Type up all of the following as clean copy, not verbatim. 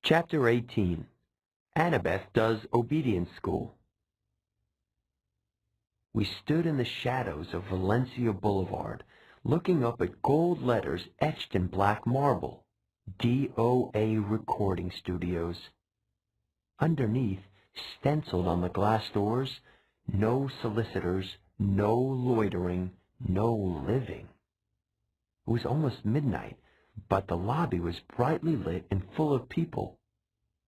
Chapter 18. Annabeth Does Obedience School. We stood in the shadows of Valencia Boulevard, looking up at gold letters etched in black marble, DOA Recording Studios. Underneath, stenciled on the glass doors, no solicitors, no loitering, no living. It was almost midnight, but the lobby was brightly lit and full of people.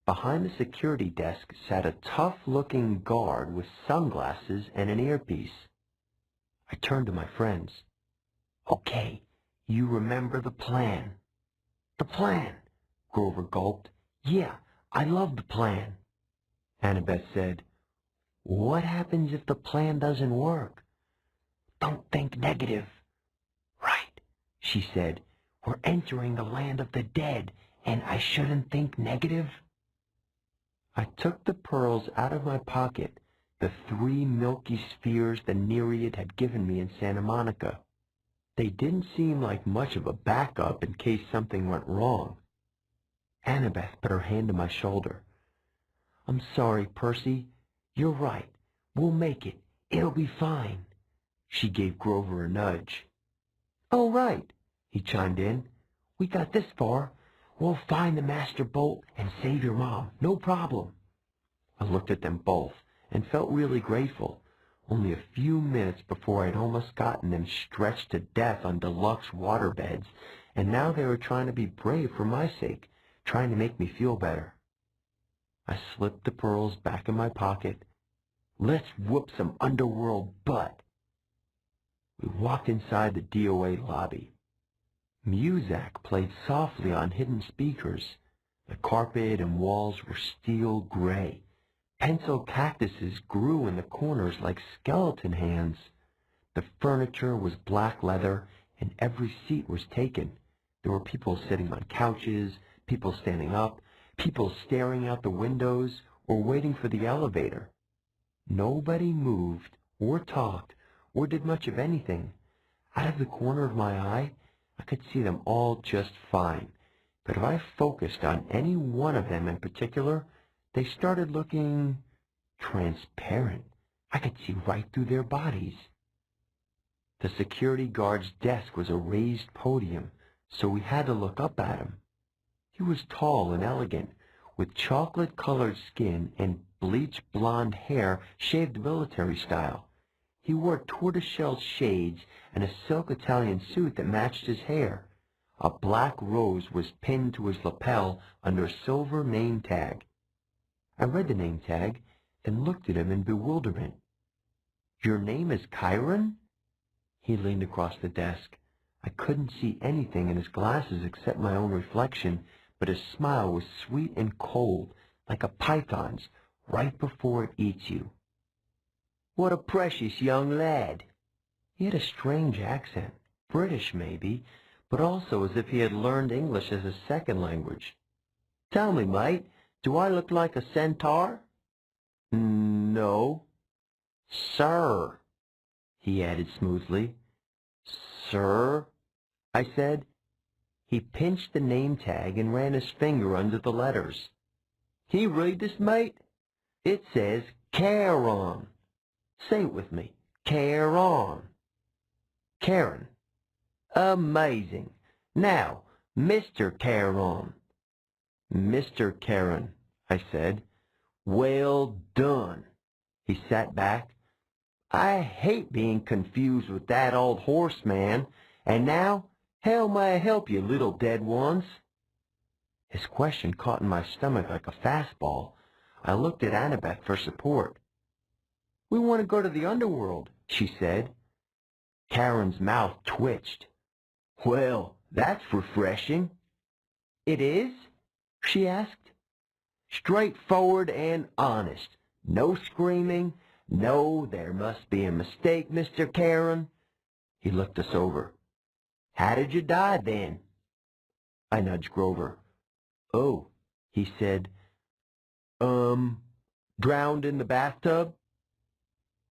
Behind the security desk sat a tough-looking guard with sunglasses and an earpiece. I turned to my friends. "Okay, you remember the plan." "The plan?" Grover gulped. "Yeah, I love the plan." Annabeth said, "What happens if the plan doesn't work?" "Don't think negative." "Right," she said. "We're entering the land of the dead, and I shouldn't think negative." I took the pearls out of my pocket, the 3 milky spheres the Nereid had given me in Santa Monica. They didn't seem like much of a backup in case something went wrong. Annabeth put her hand on my shoulder. "I'm sorry, Percy. You're right. We'll make it. It'll be fine." She gave Grover a nudge. "Oh, right," he chimed in. "We got this far. We'll find the master bolt and save your mom. No problem." I looked at them both and felt really grateful. Only a few minutes before I'd almost gotten them stretched to death on deluxe waterbeds, and now they were trying to be brave for my sake, trying to make me feel better. I slipped the pearls back in my pocket. Let's whoop some underworld butt. We walked inside the DOA lobby. Muzak played softly on hidden speakers. The carpet and walls were steel gray. Pencil cactuses grew in the corners like skeleton hands. The furniture was black leather, and every seat was taken. There were people sitting on couches, people standing up, people staring out the windows or waiting for the elevator. Nobody moved or talked or did much of anything. Out of the corner of my eye, I could see them all just fine, but if I focused on any one of them in particular, they started looking transparent. I could see right through their bodies. The security guard's desk was a raised podium, so we had to look up at him. He was tall and elegant, with chocolate-colored skin and bleached blonde hair shaved military style. He wore tortoiseshell shades and a silk Italian suit that matched his hair. A black rose was pinned to his lapel under a silver name tag. I read the name tag and looked at him in bewilderment. "Your name is Chiron?" He leaned across the desk. I couldn't see anything in his glasses except my own reflection, but his smile was sweet and cold, like a python's, right before it eats you. "What a precious young lad." He had a strange accent, British maybe, but also as if he had learned English as a second language. "Tell me, mate, do I look like a centaur?" "No." "Sir," he added smoothly. "Sir," I said. He pinched the name tag and ran his finger under the letters. "Can you read this, mate? It says Charon. Say it with me. Charon." "Charon. Amazing. Now, Mr. Charon." "Mr. Charon," I said. "Well done." He sat back. "I hate being confused with that old horse man. And now, how may I help you, little dead ones?" His question caught in my stomach like a fastball. I looked at Annabeth for support. "We want to go to the underworld," she said. Karen's mouth twitched. "Well, that's refreshing." "It is?" she asked. "Straightforward and honest. No screaming. No, there must be a mistake, Mr. Charon." He looked us over. "How did you die, then?" I nudged Grover. "Oh," he said, drowned in the bathtub."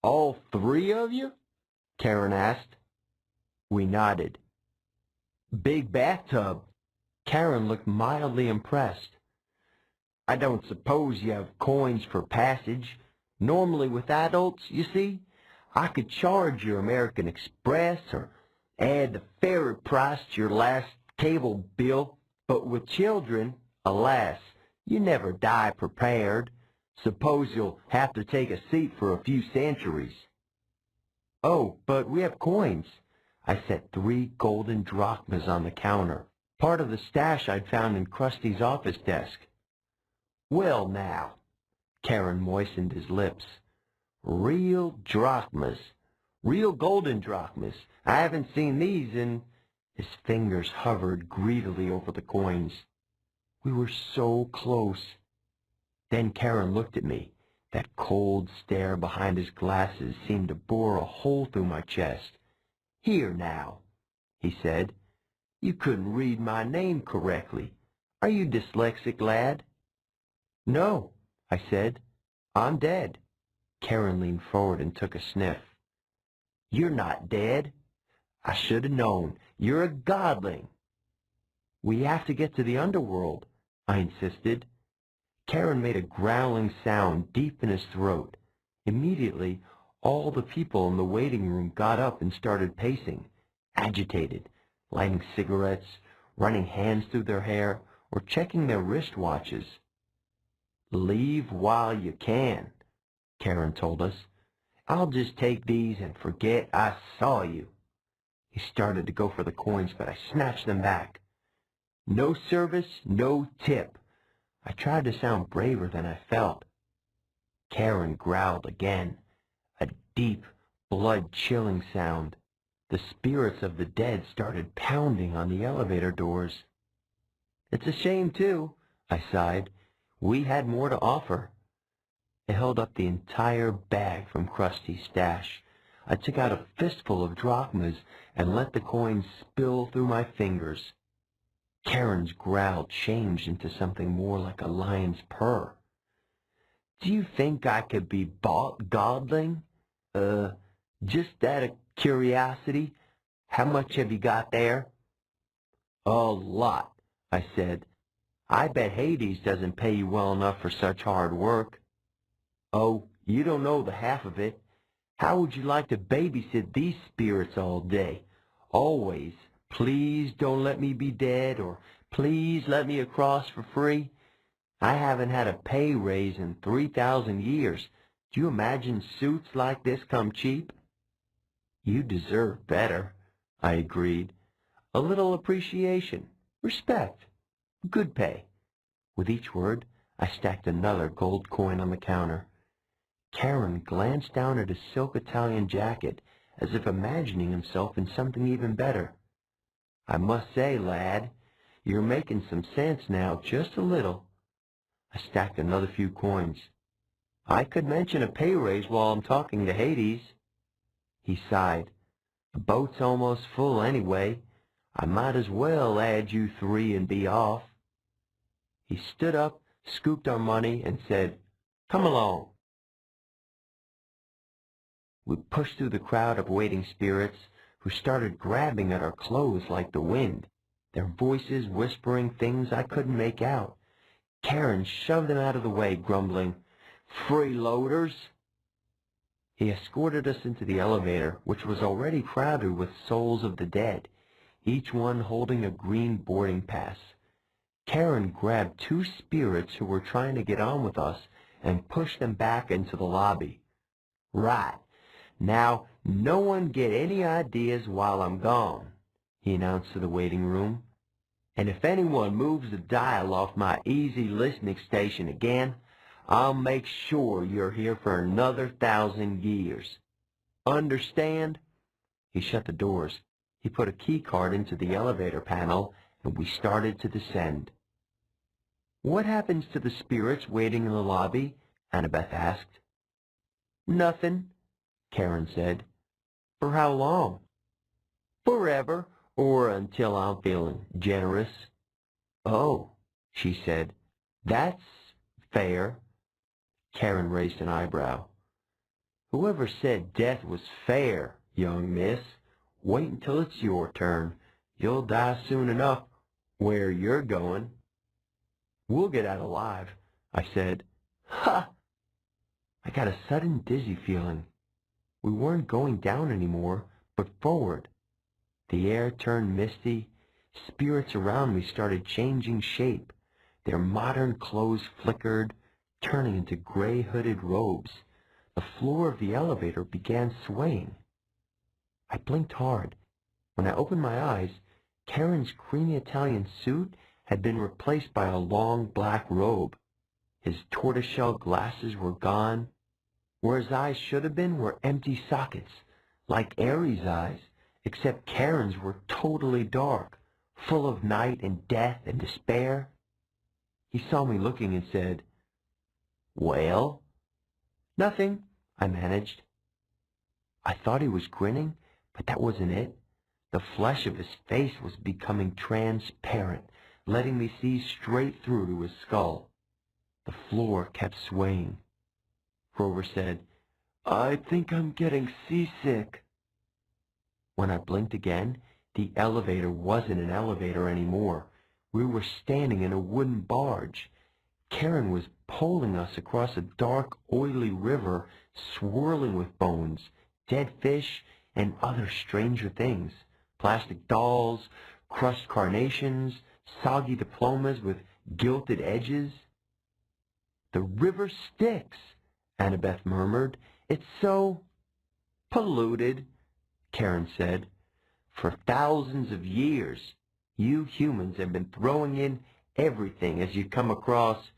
"All 3 of you?" Karen asked. We nodded. "Big bathtub." Karen looked mildly impressed. I don't suppose you have coins for passage. Normally with adults, you see, I could charge your American Express or add the ferry price to your last cable bill, but with children, alas, you never die prepared. Suppose you'll have to take a seat for a few centuries. Oh, but we have coins. I set 3 golden drachmas on the counter, part of the stash I'd found in Krusty's office desk. Well now, Karen moistened his lips. Real drachmas. Real golden drachmas. I haven't seen these in... His fingers hovered greedily over the coins. We were so close. Then Karen looked at me. That cold stare behind his glasses seemed to bore a hole through my chest. Here now, he said. You couldn't read my name correctly. Are you dyslexic, lad? No, I said. I'm dead. Karen leaned forward and took a sniff. You're not dead. I should have known. You're a godling. We have to get to the underworld, I insisted. Karen made a growling sound deep in his throat. Immediately, all the people in the waiting room got up and started pacing, agitated, lighting cigarettes, running hands through their hair, or checking their wristwatches. Leave while you can, Karen told us. I'll just take these and forget I saw you. He started to go for the coins, but I snatched them back. No service, no tip. I tried to sound braver than I felt. Karen growled again, a deep, blood-chilling sound. The spirits of the dead started pounding on the elevator doors. It's a shame, too, I sighed. We had more to offer. I held up the entire bag from Krusty's stash. I took out a fistful of drachmas and let the coins spill through my fingers. Karen's growl changed into something more like a lion's purr. Do you think I could be bought, godling? Just out of curiosity, how much have you got there? A lot, I said. I bet Hades doesn't pay you well enough for such hard work. Oh, you don't know the half of it. How would you like to babysit these spirits all day? Always, please don't let me be dead, or please let me across for free. I haven't had a pay raise in 3,000 years. Do you imagine suits like this come cheap? You deserve better, I agreed. A little appreciation, respect, good pay. With each word, I stacked another gold coin on the counter. Karen glanced down at his silk Italian jacket, as if imagining himself in something even better. I must say, lad, you're making some sense now, just a little. I stacked another few coins. I could mention a pay raise while I'm talking to Hades. He sighed. The boat's almost full anyway. I might as well add you 3 and be off. He stood up, scooped our money, and said, Come along. We pushed through the crowd of waiting spirits, who started grabbing at our clothes like the wind, their voices whispering things I couldn't make out. Karen shoved them out of the way, grumbling, Freeloaders! He escorted us into the elevator, which was already crowded with souls of the dead, each one holding a green boarding pass. Karen grabbed 2 spirits who were trying to get on with us and pushed them back into the lobby. Right. Now, no one get any ideas while I'm gone, he announced to the waiting room. And if anyone moves the dial off my easy listening station again, I'll make sure you're here for another 1,000 years. Understand? He shut the doors. He put a key card into the elevator panel, and we started to descend. What happens to the spirits waiting in the lobby? Annabeth asked. Nothing, Karen said. For how long? Forever, or until I'm feeling generous. Oh, she said. That's fair. Karen raised an eyebrow. Whoever said death was fair, young miss? Wait until it's your turn. You'll die soon enough where you're going. We'll get out alive. I said. Ha! I got a sudden dizzy feeling. We weren't going down anymore, but forward. The air turned misty. Spirits around me started changing shape. Their modern clothes flickered, turning into gray hooded robes. The floor of the elevator began swaying. I blinked hard. When I opened my eyes, Karen's creamy Italian suit had been replaced by a long black robe. His tortoiseshell glasses were gone. Where his eyes should have been were empty sockets, like Aries' eyes, except Karen's were totally dark, full of night and death and despair. He saw me looking and said, "Well?" "Nothing," I managed. I thought he was grinning, but that wasn't it. The flesh of his face was becoming transparent, letting me see straight through to his skull. The floor kept swaying. Grover said, "I think I'm getting seasick." When I blinked again, the elevator wasn't an elevator anymore. We were standing in a wooden barge. Karen was poling us across a dark, oily river swirling with bones, dead fish, and other stranger things. Plastic dolls, crushed carnations, soggy diplomas with gilded edges. "The river Styx," Annabeth murmured. "It's so polluted," Karen said. "For thousands of years, you humans have been throwing in everything as you come across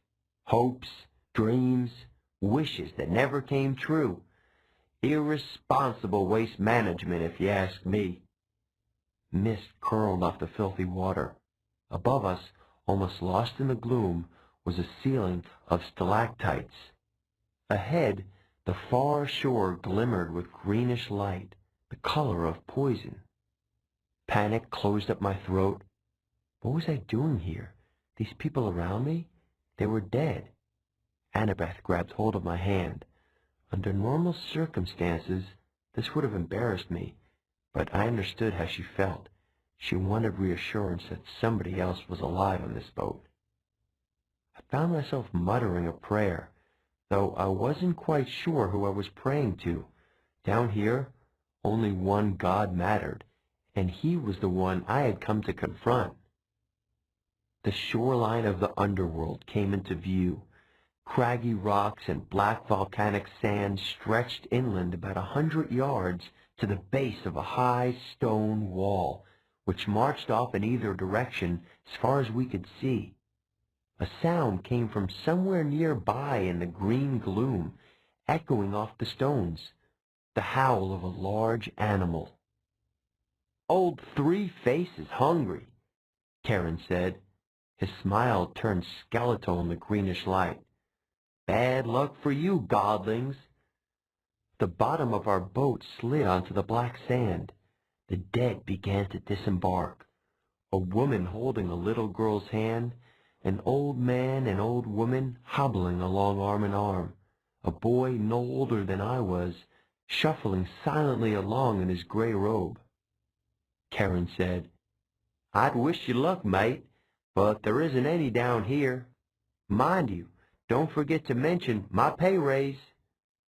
hopes, dreams, wishes that never came true. Irresponsible waste management, if you ask me." Mist curled off the filthy water. Above us, almost lost in the gloom, was a ceiling of stalactites. Ahead, the far shore glimmered with greenish light, the color of poison. Panic closed up my throat. What was I doing here? These people around me? They were dead. Annabeth grabbed hold of my hand. Under normal circumstances, this would have embarrassed me, but I understood how she felt. She wanted reassurance that somebody else was alive on this boat. I found myself muttering a prayer, though I wasn't quite sure who I was praying to. Down here, only one God mattered, and he was the one I had come to confront. The shoreline of the underworld came into view. Craggy rocks and black volcanic sand stretched inland about 100 yards to the base of a high stone wall, which marched off in either direction as far as we could see. A sound came from somewhere nearby in the green gloom, echoing off the stones, the howl of a large animal. "Old Three-Face is hungry," Karen said. His smile turned skeletal in the greenish light. "Bad luck for you, godlings." The bottom of our boat slid onto the black sand. The dead began to disembark. A woman holding a little girl's hand, an old man and old woman hobbling along arm in arm, a boy no older than I was, shuffling silently along in his gray robe. Karen said, "I'd wish you luck, mate, but there isn't any down here. Mind you, don't forget to mention my pay raise."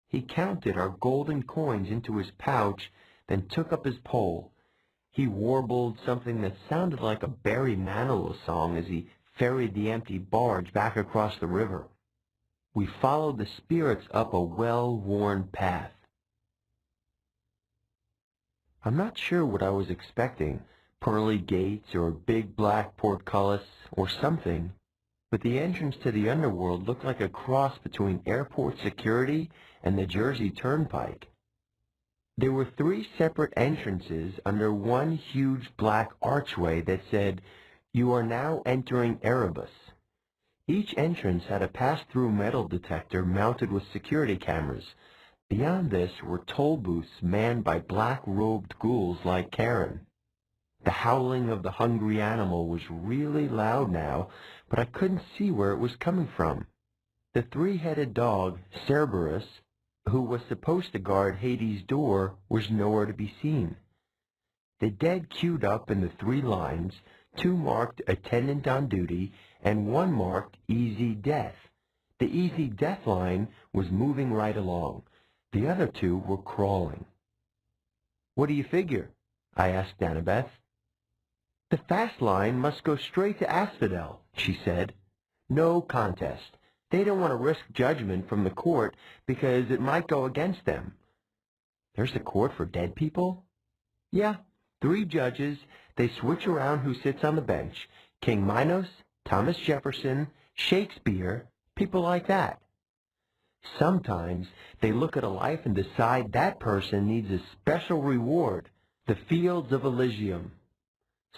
He counted our golden coins into his pouch, then took up his pole. He warbled something that sounded like a Barry Manilow song as he ferried the empty barge back across the river. We followed the spirits up a well-worn path. I'm not sure what I was expecting, pearly gates or big black portcullis or something, but the entrance to the underworld looked like a cross between airport security and the Jersey Turnpike. There were 3 separate entrances under one huge black archway that said, "You are now entering Erebus." Each entrance had a pass-through metal detector mounted with security cameras. Beyond this were toll booths manned by black-robed ghouls like Karen. The howling of the hungry animal was really loud now, but I couldn't see where it was coming from. The 3-headed dog, Cerberus, who was supposed to guard Hades' door, was nowhere to be seen. The dead queued up in the 3 lines, 2 marked attendant on duty, and 1 marked easy death. The easy death line was moving right along. The other two were crawling. "What do you figure?" I asked Annabeth. "The fast line must go straight to Asphodel," she said. "No contest. They don't want to risk judgment from the court because it might go against them." "There's a court for dead people?" "Yeah, 3 judges. They switch around who sits on the bench. King Minos, Thomas Jefferson, Shakespeare, people like that. Sometimes they look at a life and decide that person needs a special reward, the fields of Elysium.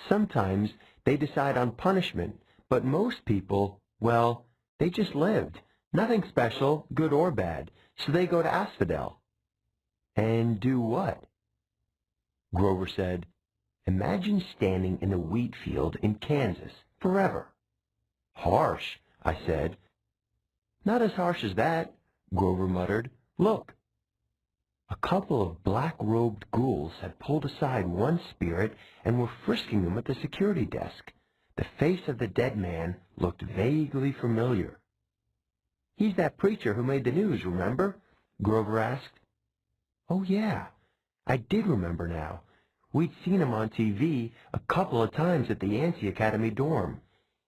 Sometimes they decide on punishment, but most people, well, they just lived. Nothing special, good or bad, so they go to Asphodel." "And do what?" Grover said, "Imagine standing in a wheat field in Kansas forever." "Harsh," I said. "Not as harsh as that," Grover muttered. "Look." A couple of black-robed ghouls had pulled aside one spirit and were frisking him at the security desk. The face of the dead man looked vaguely familiar. "He's that preacher who made the news, remember?" Grover asked. Oh, yeah. I did remember now. We'd seen him on TV a couple of times at the anti-academy dorm.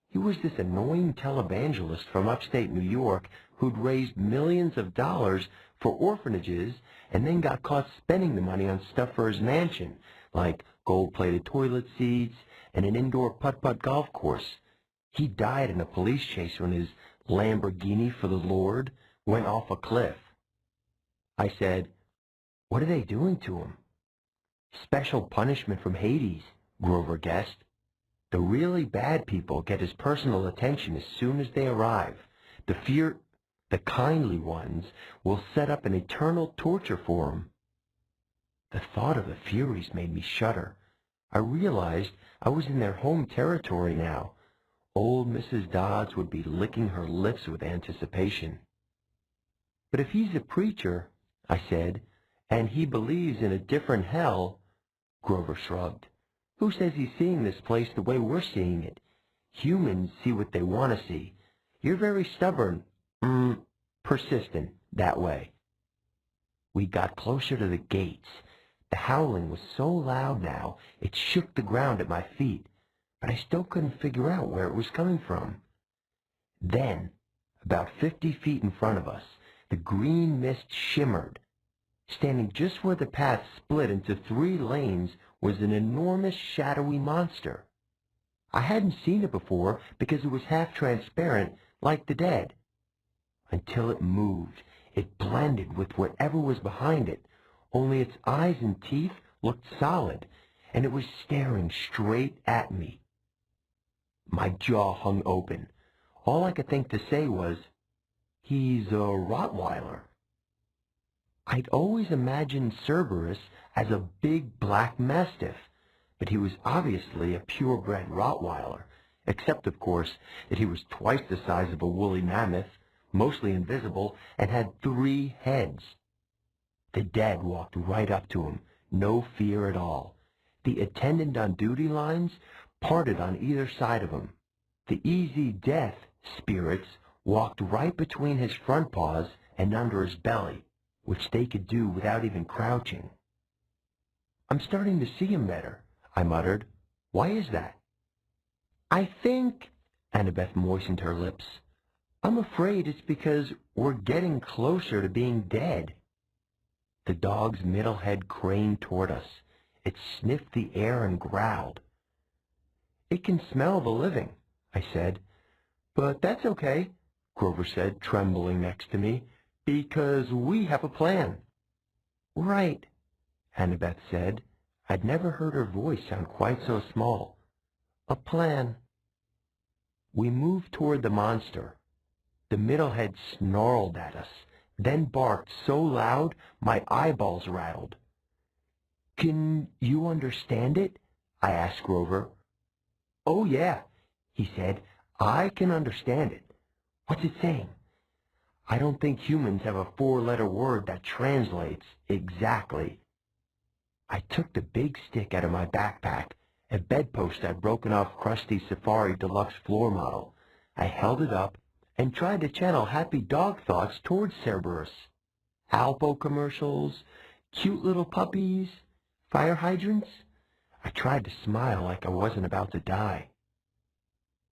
He was this annoying televangelist from upstate New York who'd raised millions of dollars for orphanages and then got caught spending the money on stuff for his mansion, like gold-plated toilet seats and an indoor putt-putt golf course. He died in a police chase when his Lamborghini for the Lord went off a cliff. I said, "What are they doing to him?" "Special punishment from Hades," Grover guessed. "The really bad people get his personal attention as soon as they arrive. The kindly ones will set up an eternal torture for him." The thought of the Furies made me shudder. I realized I was in their home territory now. Old Mrs. Dodds would be licking her lips with anticipation. "But if he's a preacher," I said, "and he believes in a different hell—" Grover shrugged. "Who says he's seeing this place the way we're seeing it? Humans see what they want to see. You're very stubborn, persistent, that way." We got closer to the gates. The howling was so loud now, it shook the ground at my feet, but I still couldn't figure out where it was coming from. Then, about 50 feet in front of us, the green mist shimmered. Standing just where the path split into 3 lanes was an enormous shadowy monster. I hadn't seen it before because it was half transparent, like the dead. Until it moved, it blended with whatever was behind it, only its eyes and teeth looked solid, and it was staring straight at me. My jaw hung open. All I could think to say was, "He's a Rottweiler." I'd always imagined Cerberus as a big black mastiff, but he was obviously a purebred Rottweiler, except, of course, that he was twice the size of a woolly mammoth, mostly invisible, and had 3 heads. The dead walked right up to him, no fear at all. The attendant on duty lines parted on either side of him. The easy death spirits walked right between his front paws and under his belly, which they could do without even crouching. "I'm starting to see him better," I muttered. "Why is that?" "I think," Annabeth moistened her lips, "I'm afraid it's because we're getting closer to being dead." The dog's middle head craned toward us. It sniffed the air and growled. "It can smell the living," I said. "But that's okay," Grover said, trembling next to me, "because we have a plan." "Right," Annabeth said. I'd never heard her voice sound quite so small. "A plan." We moved toward the monster. The middlehead snarled at us, then barked so loud my eyeballs rattled. "Can you understand it?" I asked Grover. "Oh, yeah," he said. "I can understand it. What's it saying?" "I don't think humans have a 4-letter word that translates exactly." I took the big stick out of my backpack, a bedpost I'd broken off Krusty's Safari Deluxe floor model. I held it up and tried to channel happy dog thoughts towards Cerberus. Alpo commercials, cute little puppies, fire hydrants. I tried to smile like I wasn't about to die.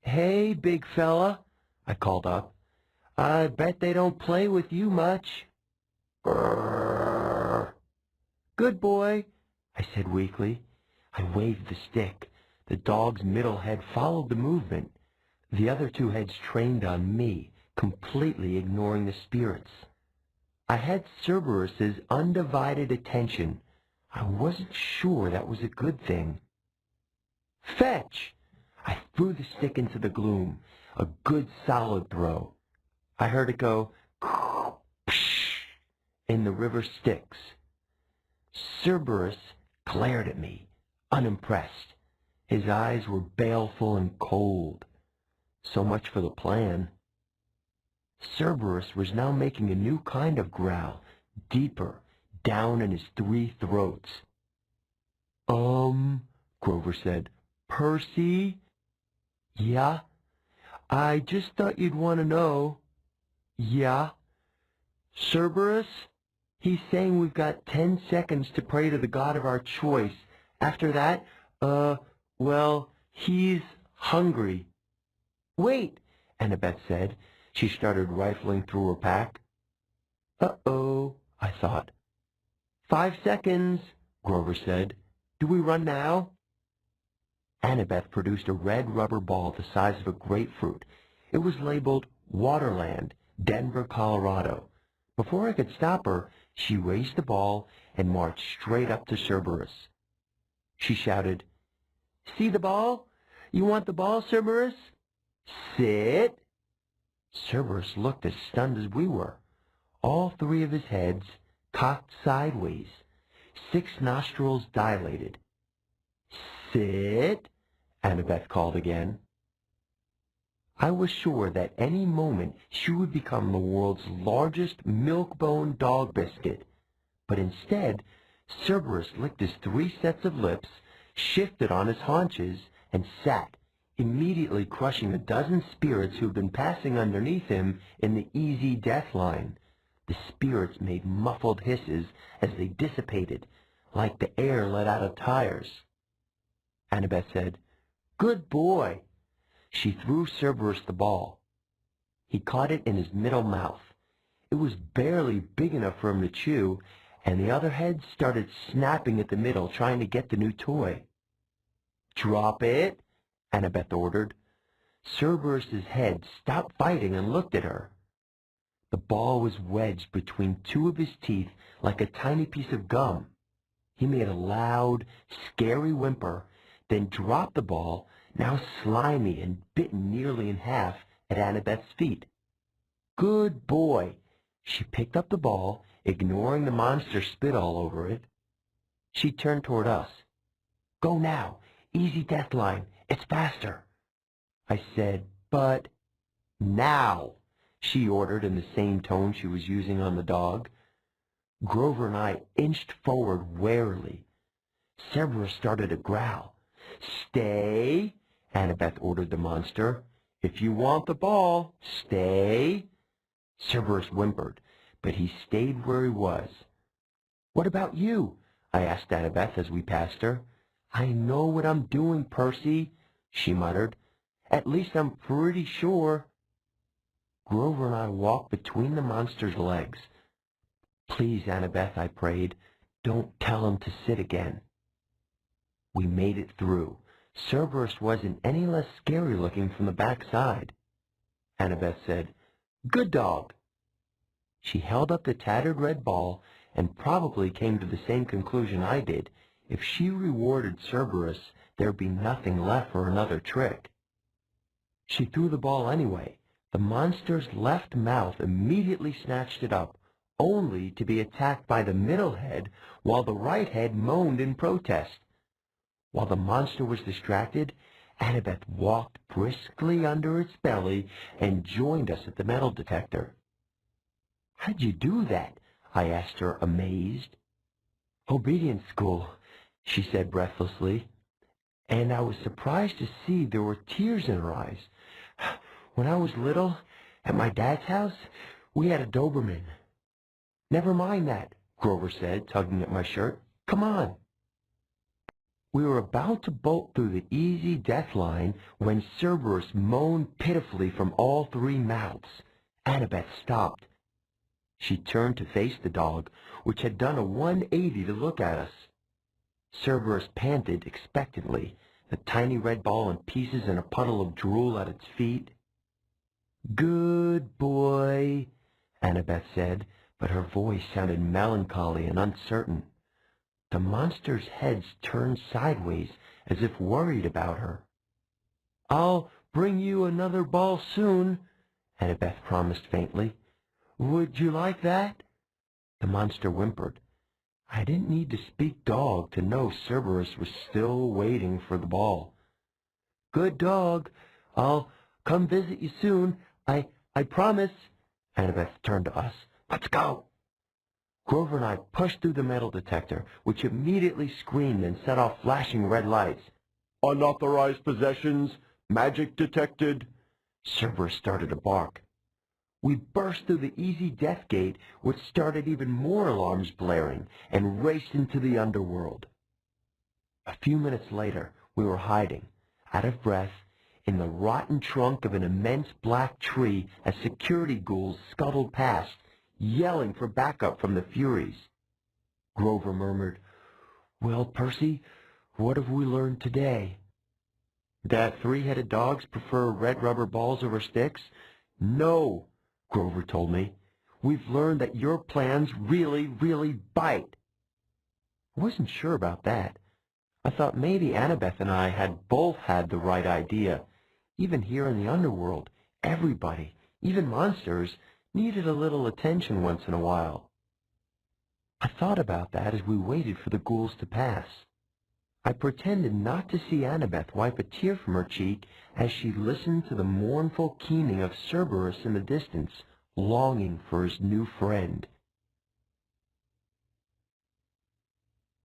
"Hey, big fella," I called up. "I bet they don't play with you much." "Grrr." "Good boy," I said weakly. I waved the stick. The dog's middle head followed the movement. The other two heads trained on me, completely ignoring the spirits. I had Cerberus's undivided attention. I wasn't sure that was a good thing. "Fetch!" I threw the stick into the gloom. A good solid throw. I heard it go in the river Styx. Cerberus glared at me, unimpressed. His eyes were baleful and cold. So much for the plan. Cerberus was now making a new kind of growl, deeper, down in his three throats. Grover said. "Percy?" "Yeah?" "I just thought you'd want to know." "Yeah?" "Cerberus? He's saying we've got 10 seconds to pray to the god of our choice. After that, well, he's hungry." "Wait," Annabeth said. She started rifling through her pack. "Uh-oh," I thought. 5 seconds, Grover said. "Do we run now?" Annabeth produced a red rubber ball the size of a grapefruit. It was labeled Waterland, Denver, Colorado. Before I could stop her, she raised the ball and marched straight up to Cerberus. She shouted, "See the ball? You want the ball, Cerberus? Sit!" Cerberus looked as stunned as we were. All three of his heads cocked sideways, 6 nostrils dilated. "Sit!" Annabeth called again. I was sure that any moment she would become the world's largest milk-bone dog biscuit. But instead, Cerberus licked his 3 sets of lips, shifted on his haunches, and sat, immediately crushing a dozen spirits who had been passing underneath him in the easy death line. The spirits made muffled hisses as they dissipated, like the air let out of tires. Annabeth said, "Good boy." She threw Cerberus the ball. He caught it in his middle mouth. It was barely big enough for him to chew, and the other heads started snapping at the middle, trying to get the new toy. "Drop it," Annabeth ordered. Cerberus's head stopped fighting and looked at her. The ball was wedged between 2 of his teeth like a tiny piece of gum. He made a loud, scary whimper, then dropped the ball, now slimy and bitten nearly in half, at Annabeth's feet. "Good boy." She picked up the ball, ignoring the monster spit all over it. She turned toward us. "Go now. Easy death line. It's faster." I said, "But—" "Now," she ordered in the same tone she was using on the dog. Grover and I inched forward warily. Cerberus started to growl. "Stay," Annabeth ordered the monster. "If you want the ball, stay." Cerberus whimpered, but he stayed where he was. "What about you?" I asked Annabeth as we passed her. "I know what I'm doing, Percy," she muttered. "At least I'm pretty sure." Grover and I walked between the monster's legs. "Please, Annabeth," I prayed, "don't tell him to sit again." We made it through. Cerberus wasn't any less scary looking from the backside. Annabeth said, "Good dog." She held up the tattered red ball and probably came to the same conclusion I did. If she rewarded Cerberus, there'd be nothing left for another trick. She threw the ball anyway. The monster's left mouth immediately snatched it up, only to be attacked by the middle head while the right head moaned in protest. While the monster was distracted, Annabeth walked briskly under its belly and joined us at the metal detector. "How'd you do that?" I asked her, amazed. "Obedience school," she said breathlessly, and I was surprised to see there were tears in her eyes. "When I was little, At my dad's house, we had a Doberman. Never mind that, Grover said, tugging at my shirt. Come on. We were about to bolt through the easy death line when Cerberus moaned pitifully from all three mouths. Annabeth stopped. She turned to face the dog, which had done a 180 to look at us. Cerberus panted expectantly, the tiny red ball in pieces and a puddle of drool at its feet. "Good boy," Annabeth said, but her voice sounded melancholy and uncertain. The monster's heads turned sideways, as if worried about her. "I'll bring you another ball soon," Annabeth promised faintly. "Would you like that?" The monster whimpered. I didn't need to speak dog to know Cerberus was still waiting for the ball. "Good dog. I'll come visit you soon. I promise." Annabeth turned to us. "Let's go." Grover and I pushed through the metal detector, which immediately screamed and set off flashing red lights. "Unauthorized possessions. Magic detected." Cerberus started to bark. We burst through the easy death gate, which started even more alarms blaring, and raced into the underworld. A few minutes later, we were hiding, out of breath, in the rotten trunk of an immense black tree as security ghouls scuttled past, yelling for backup from the Furies. Grover murmured, "Well, Percy, what have we learned today?" "That three-headed dogs prefer red rubber balls over sticks?" "No," Grover told me. "We've learned that your plans really, really bite." I wasn't sure about that. I thought maybe Annabeth and I had both had the right idea. Even here in the underworld, everybody, even monsters, needed a little attention once in a while. I thought about that as we waited for the ghouls to pass. I pretended not to see Annabeth wipe a tear from her cheek as she listened to the mournful keening of Cerberus in the distance, longing for his new friend.